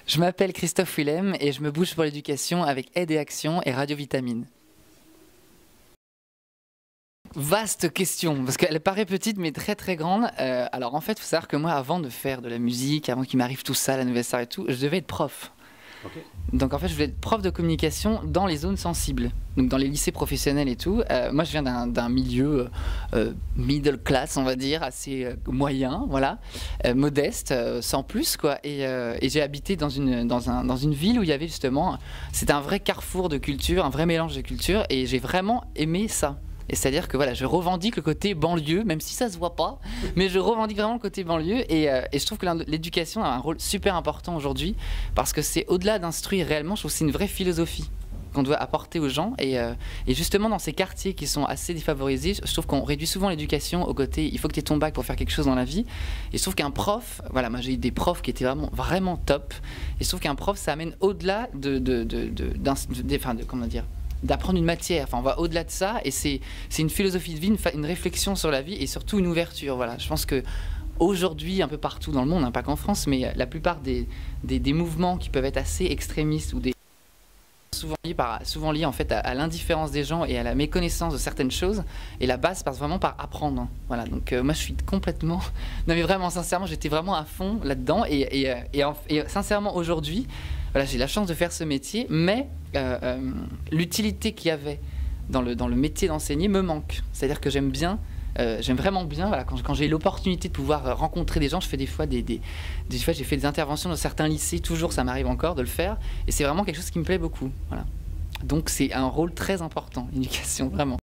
Je m'appelle Christophe Willem et je me bouge pour l'éducation avec Aide et Action et Radio Vitamine. Vaste question, parce qu'elle paraît petite mais très très grande. Alors en fait, il faut savoir que moi, avant de faire de la musique, avant qu'il m'arrive tout ça, la Nouvelle Star et tout, je devais être prof. Okay. Donc en fait, je voulais être prof de communication dans les zones sensibles, donc dans les lycées professionnels et tout. Moi, je viens d'un milieu middle class, on va dire, assez moyen, voilà, modeste, sans plus, quoi. Et j'ai habité dans une ville où il y avait justement, c'était un vrai carrefour de culture, un vrai mélange de culture, et j'ai vraiment aimé ça. Et c'est-à-dire que voilà, je revendique le côté banlieue, même si ça se voit pas, mais je revendique vraiment le côté banlieue. Et je trouve que l'éducation a un rôle super important aujourd'hui, parce que c'est au-delà d'instruire réellement, je trouve que c'est une vraie philosophie qu'on doit apporter aux gens. Et justement, dans ces quartiers qui sont assez défavorisés, je trouve qu'on réduit souvent l'éducation au côté il faut que tu aies ton bac pour faire quelque chose dans la vie. Et je trouve qu'un prof, voilà, moi j'ai eu des profs qui étaient vraiment top. Et je trouve qu'un prof, ça amène au-delà comment dire, d'apprendre une matière, enfin on va au-delà de ça, et c'est une philosophie de vie, une réflexion sur la vie et surtout une ouverture. Voilà, je pense que aujourd'hui, un peu partout dans le monde, hein, pas qu'en France, mais la plupart des mouvements qui peuvent être assez extrémistes ou souvent liés en fait à l'indifférence des gens et à la méconnaissance de certaines choses, et la base passe vraiment par apprendre, hein. Voilà, donc moi je suis complètement, non mais vraiment sincèrement, j'étais vraiment à fond là-dedans, et sincèrement aujourd'hui, voilà, j'ai la chance de faire ce métier, mais l'utilité qu'il y avait dans le métier d'enseigner me manque. C'est-à-dire que j'aime vraiment bien, voilà, quand j'ai l'opportunité de pouvoir rencontrer des gens. Je fais des fois des fois j'ai fait des interventions dans certains lycées, toujours ça m'arrive encore de le faire, et c'est vraiment quelque chose qui me plaît beaucoup. Voilà. Donc c'est un rôle très important, l'éducation, vraiment.